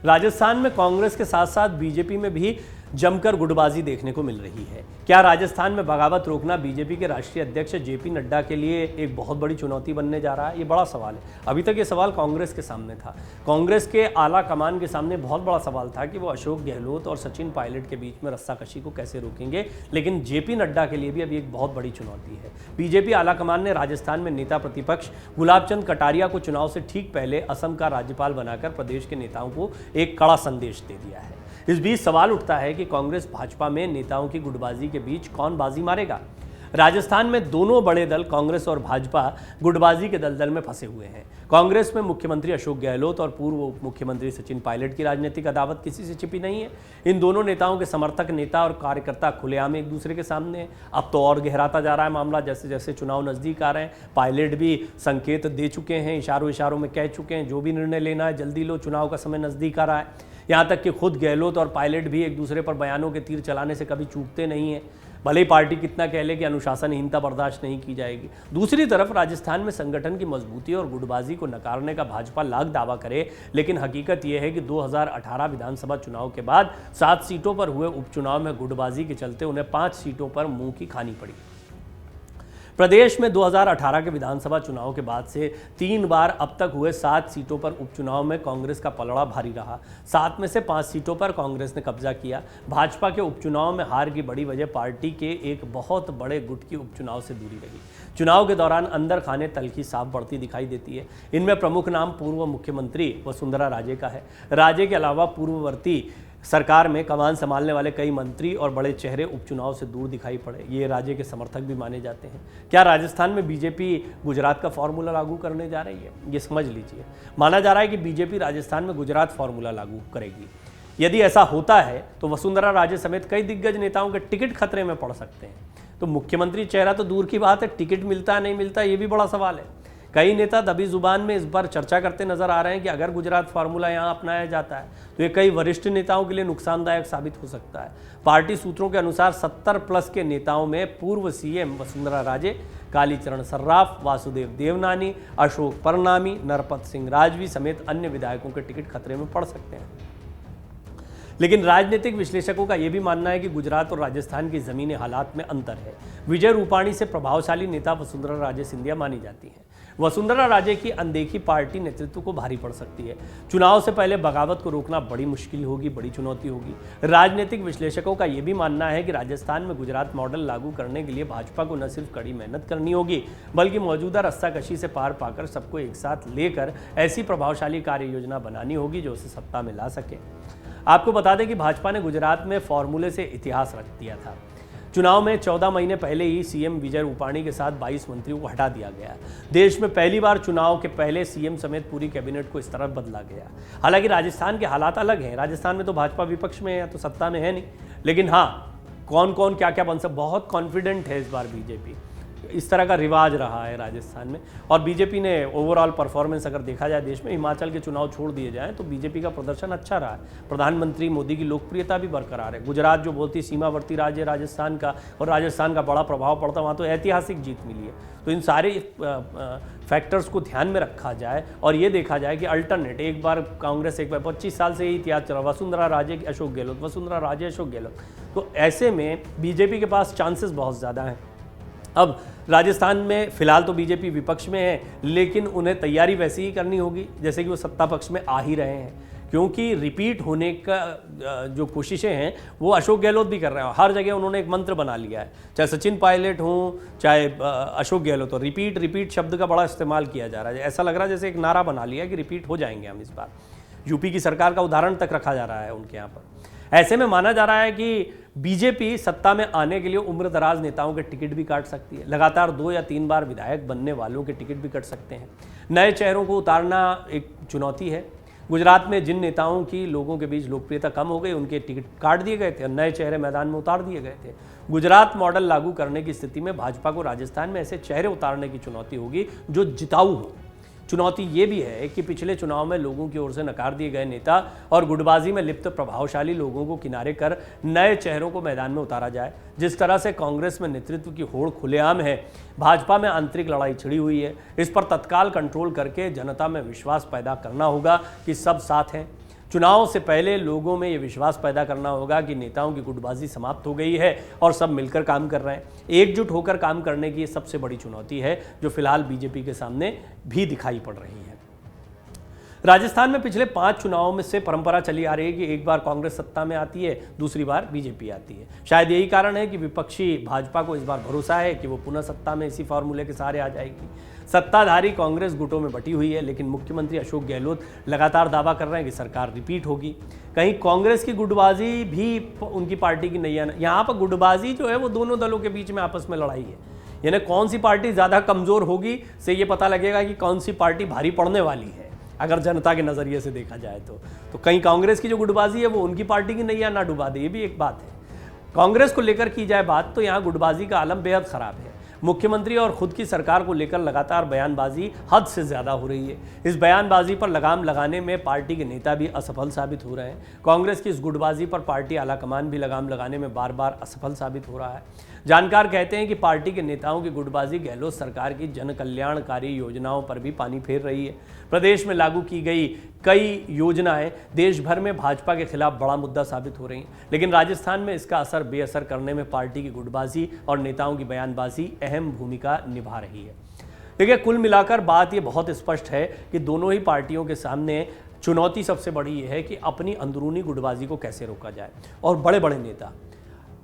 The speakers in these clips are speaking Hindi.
राजस्थान में कांग्रेस के साथ साथ बीजेपी में भी जमकर गुटबाजी देखने को मिल रही है। क्या राजस्थान में बगावत रोकना बीजेपी के राष्ट्रीय अध्यक्ष जेपी नड्डा के लिए एक बहुत बड़ी चुनौती बनने जा रहा है? ये बड़ा सवाल है। अभी तक ये सवाल कांग्रेस के सामने था। कांग्रेस के आला कमान के सामने बहुत बड़ा सवाल था कि वो अशोक गहलोत और सचिन पायलट के बीच में रस्साकशी को कैसे रोकेंगे। लेकिन जेपी नड्डा के लिए भी अभी एक बहुत बड़ी चुनौती है। बीजेपी आला कमान ने राजस्थान में नेता प्रतिपक्ष गुलाब चंद कटारिया को चुनाव से ठीक पहले असम का राज्यपाल बनाकर प्रदेश के नेताओं को एक कड़ा संदेश दे दिया है। इस बीच सवाल उठता है कि कांग्रेस भाजपा में नेताओं की गुटबाजी के बीच कौन बाजी मारेगा। राजस्थान में दोनों बड़े दल कांग्रेस और भाजपा गुटबाजी के दलदल में फंसे हुए हैं। कांग्रेस में मुख्यमंत्री अशोक गहलोत और पूर्व उप मुख्यमंत्री सचिन पायलट की राजनीतिक अदावत किसी से छिपी नहीं है। इन दोनों नेताओं के समर्थक नेता और कार्यकर्ता खुलेआम एक दूसरे के सामने हैं। अब तो और गहराता जा रहा है मामला, जैसे जैसे चुनाव नजदीक आ रहे हैं। पायलट भी संकेत दे चुके हैं, इशारों में कह चुके हैं जो भी निर्णय लेना है जल्दी लो, चुनाव का समय नजदीक आ रहा है। यहाँ तक कि खुद गहलोत और पायलट भी एक दूसरे पर बयानों के तीर चलाने से कभी चूकते नहीं हैं, भले ही पार्टी कितना कह ले कि अनुशासनहीनता बर्दाश्त नहीं की जाएगी। दूसरी तरफ राजस्थान में संगठन की मजबूती और गुटबाजी को नकारने का भाजपा लाख दावा करे, लेकिन हकीकत यह है कि 2018 विधानसभा चुनाव के बाद 7 सीटों पर हुए उपचुनाव में गुटबाजी के चलते उन्हें 5 सीटों पर मुंह की खानी पड़ी। प्रदेश में 2018 के विधानसभा चुनाव के बाद से 3 बार अब तक हुए 7 सीटों पर उपचुनाव में कांग्रेस का पलड़ा भारी रहा। 7 में से 5 सीटों पर कांग्रेस ने कब्जा किया। भाजपा के उपचुनाव में हार की बड़ी वजह पार्टी के एक बहुत बड़े गुट की उपचुनाव से दूरी रही। चुनाव के दौरान अंदर खाने तलखी साफ बढ़ती दिखाई देती है। इनमें प्रमुख नाम पूर्व मुख्यमंत्री वसुंधरा राजे का है। राजे के अलावा पूर्ववर्ती सरकार में कमान संभालने वाले कई मंत्री और बड़े चेहरे उपचुनाव से दूर दिखाई पड़े। ये राजे के समर्थक भी माने जाते हैं। क्या राजस्थान में बीजेपी गुजरात का फॉर्मूला लागू करने जा रही है? ये समझ लीजिए। माना जा रहा है कि बीजेपी राजस्थान में गुजरात फॉर्मूला लागू करेगी। यदि ऐसा होता है तो वसुंधरा राजे समेत कई दिग्गज नेताओं के टिकट खतरे में पड़ सकते हैं। तो मुख्यमंत्री चेहरा तो दूर की बात है, टिकट मिलता नहीं मिलता ये भी बड़ा सवाल है। कई नेता दबी जुबान में इस बार चर्चा करते नजर आ रहे हैं कि अगर गुजरात फार्मूला यहां अपनाया जाता है तो ये कई वरिष्ठ नेताओं के लिए नुकसानदायक साबित हो सकता है। पार्टी सूत्रों के अनुसार 70+ के नेताओं में पूर्व सीएम वसुंधरा राजे, कालीचरण सर्राफ, वासुदेव देवनानी, अशोक परनामी, नरपत सिंह राजवी समेत अन्य विधायकों के टिकट खतरे में पड़ सकते हैं। लेकिन राजनीतिक विश्लेषकों का यह भी मानना है कि गुजरात और राजस्थान की जमीनी हालात में अंतर है। विजय रूपाणी से प्रभावशाली नेता वसुंधरा राजे सिंधिया मानी जाती हैं। वसुंधरा राजे की अनदेखी पार्टी नेतृत्व को भारी पड़ सकती है। चुनाव से पहले बगावत को रोकना बड़ी मुश्किल होगी, बड़ी चुनौती होगी। राजनीतिक विश्लेषकों का यह भी मानना है कि राजस्थान में गुजरात मॉडल लागू करने के लिए भाजपा को न सिर्फ कड़ी मेहनत करनी होगी बल्कि मौजूदा रस्साकशी से पार पाकर सबको एक साथ लेकर ऐसी प्रभावशाली कार्य योजना बनानी होगी जो उसे सत्ता में ला सके। आपको बता दें कि भाजपा ने गुजरात में फॉर्मूले से इतिहास रख दिया था। चुनाव में 14 महीने पहले ही सीएम विजय रूपाणी के साथ 22 मंत्रियों को हटा दिया गया। देश में पहली बार चुनाव के पहले सीएम समेत पूरी कैबिनेट को इस तरह बदला गया। हालांकि राजस्थान के हालात अलग हैं। राजस्थान में तो भाजपा विपक्ष में है तो सत्ता में है नहीं। लेकिन हाँ, कौन कौन क्या क्या बन सकता, बहुत कॉन्फिडेंट है इस बार बीजेपी। इस तरह का रिवाज रहा है राजस्थान में। और बीजेपी ने ओवरऑल परफॉर्मेंस अगर देखा जाए देश में, हिमाचल के चुनाव छोड़ दिए जाएं तो बीजेपी का प्रदर्शन अच्छा रहा है। प्रधानमंत्री मोदी की लोकप्रियता भी बरकरार है। गुजरात जो बहुत ही सीमावर्ती राज्य राजस्थान का और राजस्थान का बड़ा प्रभाव पड़ता, वहाँ तो ऐतिहासिक जीत मिली है। तो इन सारे फैक्टर्स को ध्यान में रखा जाए और ये देखा जाए कि अल्टरनेट, एक बार कांग्रेस, एक बार 25 साल से ही इतिहास चला, वसुंधरा राजे अशोक गहलोत, वसुंधरा राजे अशोक गहलोत। तो ऐसे में बीजेपी के पास चांसेस बहुत ज़्यादा हैं। अब राजस्थान में फिलहाल तो बीजेपी विपक्ष में है, लेकिन उन्हें तैयारी वैसी ही करनी होगी जैसे कि वो सत्ता पक्ष में आ ही रहे हैं, क्योंकि रिपीट होने का जो कोशिशें हैं वो अशोक गहलोत भी कर रहे हैं। हर जगह उन्होंने एक मंत्र बना लिया है, चाहे सचिन पायलट हो चाहे अशोक गहलोत हो, रिपीट शब्द का बड़ा इस्तेमाल किया जा रहा है। ऐसा लग रहा है जैसे एक नारा बना लिया कि रिपीट हो जाएंगे हम इस बार। यूपी की सरकार का उदाहरण तक रखा जा रहा है उनके यहाँ पर। ऐसे में माना जा रहा है कि बीजेपी सत्ता में आने के लिए उम्र दराज नेताओं के टिकट भी काट सकती है। लगातार 2 या 3 बार विधायक बनने वालों के टिकट भी कट सकते हैं। नए चेहरों को उतारना एक चुनौती है। गुजरात में जिन नेताओं की लोगों के बीच लोकप्रियता कम हो गई उनके टिकट काट दिए गए थे और नए चेहरे मैदान में उतार दिए गए थे। गुजरात मॉडल लागू करने की स्थिति में भाजपा को राजस्थान में ऐसे चेहरे उतारने की चुनौती होगी जो जिताऊ हो। चुनौती ये भी है कि पिछले चुनाव में लोगों की ओर से नकार दिए गए नेता और गुटबाजी में लिप्त प्रभावशाली लोगों को किनारे कर नए चेहरों को मैदान में उतारा जाए। जिस तरह से कांग्रेस में नेतृत्व की होड़ खुलेआम है, भाजपा में आंतरिक लड़ाई छिड़ी हुई है। इस पर तत्काल कंट्रोल करके जनता में विश्वास पैदा करना होगा कि सब साथ हैं। चुनाव से पहले लोगों में ये विश्वास पैदा करना होगा कि नेताओं की गुटबाजी समाप्त हो गई है और सब मिलकर काम कर रहे हैं। एकजुट होकर काम करने की ये सबसे बड़ी चुनौती है जो फिलहाल बीजेपी के सामने भी दिखाई पड़ रही है। राजस्थान में पिछले 5 चुनावों में से परंपरा चली आ रही है कि एक बार कांग्रेस सत्ता में आती है, दूसरी बार बीजेपी आती है। शायद यही कारण है कि विपक्षी भाजपा को इस बार भरोसा है कि वो पुनः सत्ता में इसी फॉर्मूले के सहारे आ जाएगी। सत्ताधारी कांग्रेस गुटों में बटी हुई है, लेकिन मुख्यमंत्री अशोक गहलोत लगातार दावा कर रहे हैं कि सरकार रिपीट होगी। कहीं कांग्रेस की गुटबाजी भी उनकी पार्टी की नैया, यहाँ पर गुटबाजी जो है वो दोनों दलों के बीच में आपस में लड़ाई है। यानी कौन सी पार्टी ज़्यादा कमज़ोर होगी से ये पता लगेगा कि कौन सी पार्टी भारी पड़ने वाली है, अगर जनता के नज़रिए से देखा जाए तो कहीं कांग्रेस की जो गुटबाजी है वो उनकी पार्टी की नैया ना डुबा दे, ये भी एक बात है। कांग्रेस को लेकर की जाए बात तो यहाँ गुटबाजी का आलम बेहद ख़राब है। मुख्यमंत्री और खुद की सरकार को लेकर लगातार बयानबाजी हद से ज़्यादा हो रही है। इस बयानबाजी पर लगाम लगाने में पार्टी के नेता भी असफल साबित हो रहे हैं। कांग्रेस की इस गुटबाजी पर पार्टी आलाकमान भी लगाम लगाने में बार बार असफल साबित हो रहा है। जानकार कहते हैं कि पार्टी के नेताओं की गुटबाजी गहलोत सरकार की जन कल्याणकारी योजनाओं पर भी पानी फेर रही है। प्रदेश में लागू की गई कई योजनाएं देश भर में भाजपा के खिलाफ बड़ा मुद्दा साबित हो रही हैं, लेकिन राजस्थान में इसका असर बेअसर करने में पार्टी की गुटबाजी और नेताओं की बयानबाजी अहम भूमिका निभा रही है। देखिए, कुल मिलाकर बात ये बहुत स्पष्ट है कि दोनों ही पार्टियों के सामने चुनौती सबसे बड़ी ये है कि अपनी अंदरूनी गुटबाजी को कैसे रोका जाए। और बड़े बड़े नेता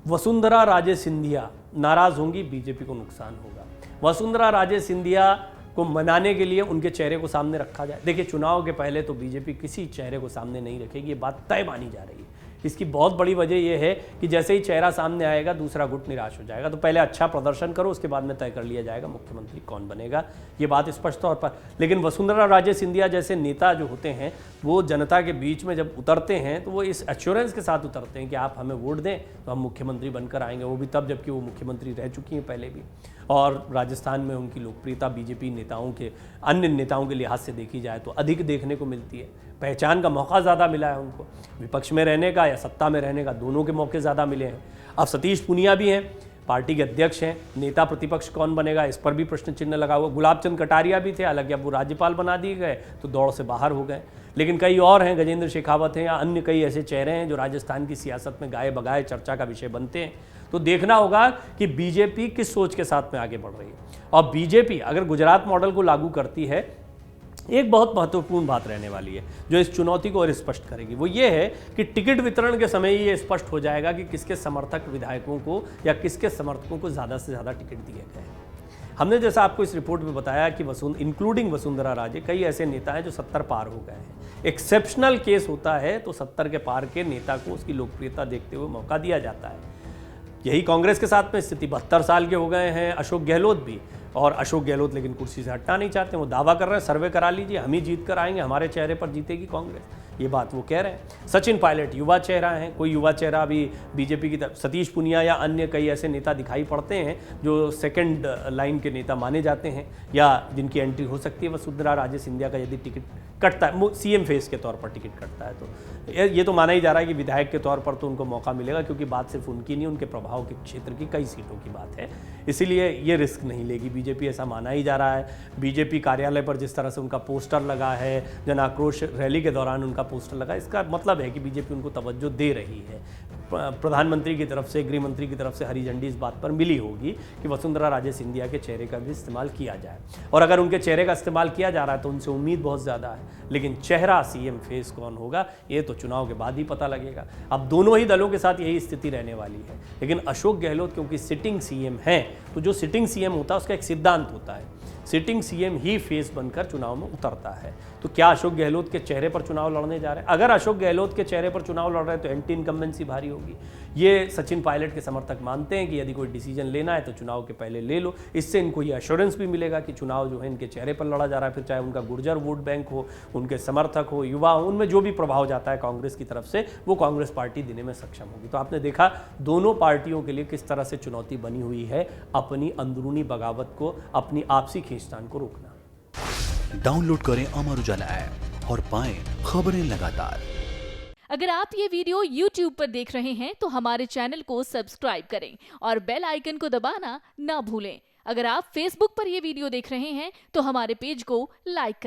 वसुंधरा राजे सिंधिया नाराज होंगी, बीजेपी को नुकसान होगा। वसुंधरा राजे सिंधिया को मनाने के लिए उनके चेहरे को सामने रखा जाए। देखिए, चुनाव के पहले तो बीजेपी किसी चेहरे को सामने नहीं रखेगी, ये बात तय मानी जा रही है। इसकी बहुत बड़ी वजह यह है कि जैसे ही चेहरा सामने आएगा दूसरा गुट निराश हो जाएगा। तो पहले अच्छा प्रदर्शन करो, उसके बाद में तय कर लिया जाएगा मुख्यमंत्री कौन बनेगा, ये बात स्पष्ट तौर पर। लेकिन वसुंधरा राजे सिंधिया जैसे नेता जो होते हैं वो जनता के बीच में जब उतरते हैं तो वो इस एश्योरेंस के साथ उतरते हैं कि आप हमें वोट दें तो हम मुख्यमंत्री बनकर आएंगे, वो भी तब जबकि वो मुख्यमंत्री रह चुकी हैं पहले भी। और राजस्थान में उनकी लोकप्रियता बीजेपी नेताओं के अन्य नेताओं के लिहाज से देखी जाए तो अधिक देखने को मिलती है। पहचान का मौका ज़्यादा मिला है उनको, विपक्ष में रहने का या सत्ता में रहने का, दोनों के मौके ज़्यादा मिले हैं। अब सतीश पूनिया भी हैं, पार्टी के अध्यक्ष हैं, नेता प्रतिपक्ष कौन बनेगा इस पर भी प्रश्न चिन्ह लगा हुआ। गुलाब चंद कटारिया भी थे, हालांकि अब वो राज्यपाल बना दिए गए तो दौड़ से बाहर हो गए। लेकिन कई और हैं, गजेंद्र शेखावत हैं या अन्य कई ऐसे चेहरे हैं जो राजस्थान की सियासत में गाए बगाए चर्चा का विषय बनते हैं। तो देखना होगा कि बीजेपी किस सोच के साथ में आगे बढ़ रही है। और बीजेपी अगर गुजरात मॉडल को लागू करती है, एक बहुत महत्वपूर्ण बात रहने वाली है जो इस चुनौती को और स्पष्ट करेगी, वो ये है कि टिकट वितरण के समय ये स्पष्ट हो जाएगा कि किसके समर्थक विधायकों को या किसके समर्थकों को ज़्यादा से ज़्यादा टिकट दिए गए हैं। हमने जैसा आपको इस रिपोर्ट में बताया कि इंक्लूडिंग वसुंधरा राजे, कई ऐसे नेता हैं जो 70 पार हो गए हैं। एक्सेप्शनल केस होता है तो 70 के पार के नेता को उसकी लोकप्रियता देखते हुए मौका दिया जाता है। यही कांग्रेस के साथ में स्थिति, 72 साल के हो गए हैं अशोक गहलोत भी, और अशोक गहलोत लेकिन कुर्सी से हटना नहीं चाहते। वो दावा कर रहे हैं सर्वे करा लीजिए, हम ही जीत कर आएंगे, हमारे चेहरे पर जीतेगी कांग्रेस, ये बात वो कह रहे हैं। सचिन पायलट युवा चेहरा हैं, कोई युवा चेहरा अभी बीजेपी की तरफ, सतीश पूनिया या अन्य कई ऐसे नेता दिखाई पड़ते हैं जो सेकंड लाइन के नेता माने जाते हैं या जिनकी एंट्री हो सकती है। वसुंधरा राजे सिंधिया का यदि टिकट कटता है, सीएम फेस के तौर पर टिकट कटता है, तो ये तो माना ही जा रहा है कि विधायक के तौर पर तो उनको मौका मिलेगा, क्योंकि बात सिर्फ उनकी नहीं, उनके प्रभाव के क्षेत्र की कई सीटों की बात है। इसीलिए ये रिस्क नहीं लेगी बीजेपी, ऐसा माना ही जा रहा है। बीजेपी कार्यालय पर जिस तरह से उनका पोस्टर लगा है, जन आक्रोश रैली के दौरान उनका पोस्टर लगा, इसका मतलब है कि बीजेपी उनको तवज्जो दे रही है। प्रधानमंत्री की तरफ से, गृह मंत्री की तरफ से हरी झंडी इस बात पर मिली होगी कि वसुंधरा राजे सिंधिया के चेहरे का भी इस्तेमाल किया जाए। और अगर उनके चेहरे का इस्तेमाल किया जा रहा है तो उनसे उम्मीद बहुत ज़्यादा है, लेकिन चेहरा सीएम फेस कौन होगा ये तो चुनाव के बाद ही पता लगेगा। अब दोनों ही दलों के साथ यही स्थिति रहने वाली है। लेकिन अशोक गहलोत क्योंकि सिटिंग सीएम हैं, तो जो सिटिंग सीएम होता है उसका एक सिद्धांत होता है, सिटिंग सीएम ही फेस बनकर चुनाव में उतरता है। तो क्या अशोक गहलोत के चेहरे पर चुनाव लड़ने जा रहे हैं? अगर अशोक गहलोत के चेहरे पर चुनाव लड़ रहे हैं तो एंटी इनकम्बेंसी भारी होगी। ये सचिन पायलट के समर्थक मानते हैं कि यदि कोई डिसीजन लेना है तो चुनाव के पहले ले लो। इससे इनको ये एश्योरेंस भी मिलेगा कि चुनाव जो है इनके चेहरे पर लड़ा जा रहा है, फिर चाहे उनका गुर्जर वोट बैंक हो, उनके समर्थक हो, युवा हो, उनमें जो भी प्रभाव जाता है कांग्रेस की तरफ से, वो कांग्रेस पार्टी देने में सक्षम होगी। तो आपने देखा दोनों पार्टियों के लिए किस तरह से चुनौती बनी हुई है अपनी अंदरूनी बगावत को, अपनी आपसी खींचतान को रोकना। डाउनलोड करें अमर उजाला ऐप और पाएं खबरें लगातार। अगर आप ये वीडियो YouTube पर देख रहे हैं तो हमारे चैनल को सब्सक्राइब करें और बेल आइकन को दबाना ना भूलें। अगर आप Facebook पर ये वीडियो देख रहे हैं तो हमारे पेज को लाइक करें।